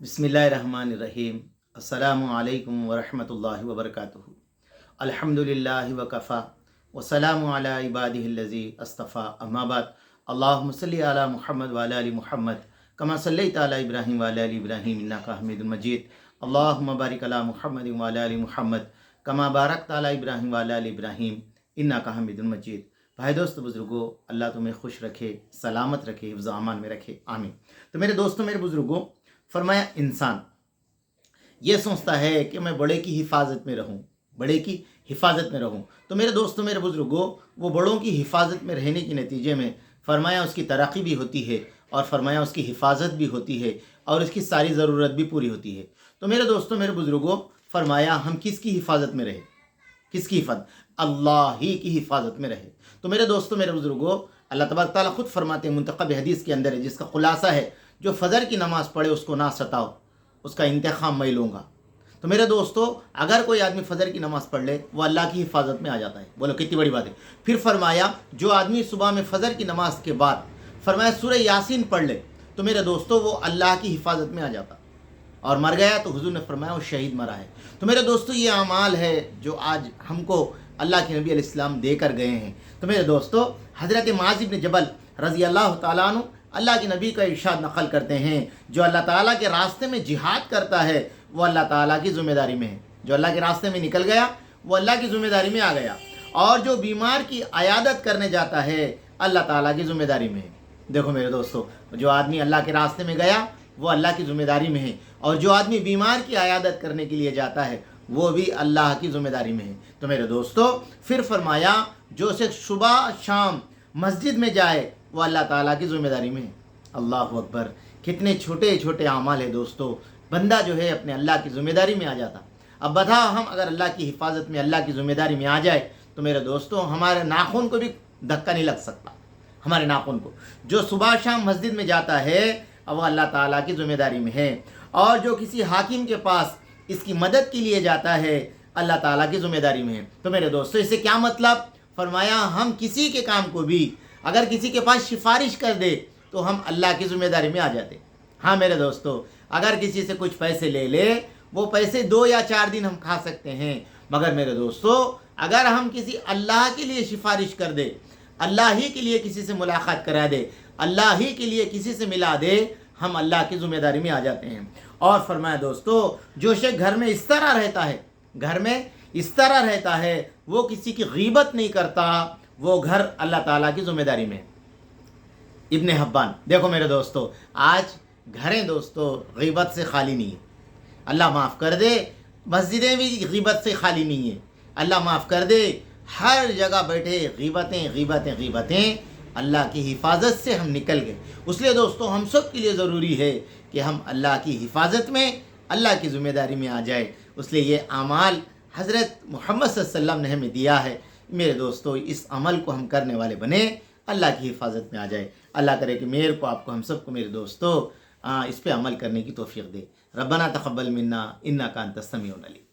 बिस्मिल्लाहिर्रहमानिर्रहीम। अस्सलामु अलैकुम वरहमतुल्लाहि वबरकातुहू। अल्हम्दुलिल्लाहि वकफ़ा वस्सलामु अला इबादिहिल्लज़ी अस्तफ़ा अम्मा बाद। अल्लाहुम्मा सल्लि अला मुहम्मद व अला आलि मुहम्मद कमा सल्लैता अला इब्राहीम व अला आलि इब्राहीम इन्नका हमीदुम मजीद। अल्लाहुम्मा बारिक अला मुहम्मद व अला आलि मुहम्मद कमा बारकता अला इब्राहीम व अला आलि इब्राहीम इन्नका हमीदुम मजीद। भाई दोस्तों बुज़ुर्गों, अल्लाह तुम्हें खुश रखे, सलामत रखे, हिफ्ज़ अमान में रखे, आमीन। तो मेरे दोस्तों, मेरे बुज़ुर्गों, फरमाया इंसान ये सोचता है कि मैं बड़े की हिफाजत में रहूं, बड़े की हिफाजत में रहूं। तो मेरे दोस्तों, मेरे बुजुर्गों, वो बड़ों की हिफाजत में रहने के नतीजे में फरमाया उसकी तरक्की भी होती है और फरमाया उसकी हिफाजत भी होती है और उसकी सारी ज़रूरत भी पूरी होती है। तो मेरे दोस्तों, मेरे बुजुर्गों, फरमाया हम किसकी हिफाजत में रहे? किसकी हिफाजत? अल्लाह ही की हिफाजत में रहे। तो मेरे दोस्तों, मेरे बुजुर्गों, अल्लाह तबारक तआला खुद फरमाते हैं, मुंतखब हदीस के अंदर है, जिसका खुलासा है, जो फजर की नमाज़ पढ़े उसको ना सताओ, उसका इंतखाम मैं लूँगा। तो मेरे दोस्तों, अगर कोई आदमी फजर की नमाज़ पढ़ ले, वो अल्लाह की हिफाजत में आ जाता है। बोलो कितनी बड़ी बात है। फिर फरमाया जो आदमी सुबह में फजर की नमाज के बाद फरमाया सूरह यासीन पढ़ ले, तो मेरे दोस्तों वो अल्लाह की हिफाजत में आ जाता। और मर गया तो हुजूर ने फरमाया वो शहीद मरा है। तो मेरे दोस्तों, ये अमाल है जो आज हमको अल्लाह के नबी अलैहिस्सलाम दे कर गए हैं। तो मेरे दोस्तों, हज़रत मुआज़ इब्न जबल रज़ी अल्लाह तआला अन्हु अल्लाह के नबी का इरशाद नक़ल करते हैं, जो अल्लाह ताला के रास्ते में जिहाद करता है वो अल्लाह ताला की ज़िम्मेदारी में है। जो अल्लाह के रास्ते में निकल गया वो अल्लाह की ज़िम्मेदारी में आ गया, और जो बीमार की अयादत करने जाता है अल्लाह ताला की ज़िम्मेदारी में है। देखो मेरे दोस्तों, जो आदमी अल्लाह के रास्ते में गया वो अल्लाह की ज़िम्मेदारी में है, और जो आदमी बीमार की अयादत करने के लिए जाता है वो भी अल्लाह की ज़िम्मेदारी में है। तो मेरे दोस्तों, फिर फरमाया जो से सुबह शाम मस्जिद में जाए वो अल्लाह ताला की ज़िम्मेदारी में है। अल्लाह अकबर, कितने छोटे छोटे अमाल है दोस्तों, बंदा जो है अपने अल्लाह की ज़िम्मेदारी में आ जाता। अब बताओ, हम अगर अल्लाह की हिफाजत में, अल्लाह की ज़िम्मेदारी में आ जाए तो मेरे दोस्तों हमारे नाखून को भी धक्का नहीं लग सकता। हमारे नाखून को, जो सुबह शाम मस्जिद में जाता है अब वो अल्लाह ताला की ज़िम्मेदारी में है, और जो किसी हाकिम के पास इसकी मदद के लिए जाता है अल्लाह ताला की ज़िम्मेदारी में है। तो मेरे दोस्तों, इससे क्या मतलब? फरमाया हम किसी के काम को भी अगर किसी के पास सिफारिश कर दे तो हम अल्लाह की ज़िम्मेदारी में आ जाते। हाँ मेरे दोस्तों, अगर किसी से कुछ पैसे ले ले, वो पैसे 2 या 4 दिन हम खा सकते हैं, मगर मेरे दोस्तों अगर हम किसी अल्लाह के लिए सिफारिश कर दे, अल्लाह ही के लिए किसी से मुलाकात करा दे, अल्लाह ही के लिए किसी से मिला दे, हम अल्लाह की ज़िम्मेदारी में आ जाते हैं। और फरमाया दोस्तों, जो शख्स घर में इस तरह रहता है, घर में इस तरह रहता है, वो किसी की गीबत नहीं करता, वो घर अल्लाह ताला की ज़िम्मेदारी में। इब्न हब्बान। देखो मेरे दोस्तों, आज घरें दोस्तों गीबत से खाली नहीं है। अल्लाह माफ़ कर दे, मस्जिदें भी गीबत से खाली नहीं है। अल्लाह माफ़ कर दे, हर जगह बैठे गीबतें गीबतें गीबतें। अल्लाह की हिफाजत से हम निकल गए। इसलिए दोस्तों हम सब के लिए ज़रूरी है कि हम अल्लाह की हिफाजत में, अल्लाह की ज़िम्मेदारी में आ जाए। इसलिए ये अमाल हज़रत मोहम्मद सल्लल्लाहु अलैहि वसल्लम ने हमें दिया है। मेरे दोस्तों, इस अमल को हम करने वाले बने, अल्लाह की हिफाजत में आ जाए। अल्लाह करे कि मेरे को, आपको, हम सबको मेरे दोस्तों इस पे अमल करने की तौफीक दे। रब्बना तक़ब्बल मिन्ना इन्नका अंतस समीउल अलीम।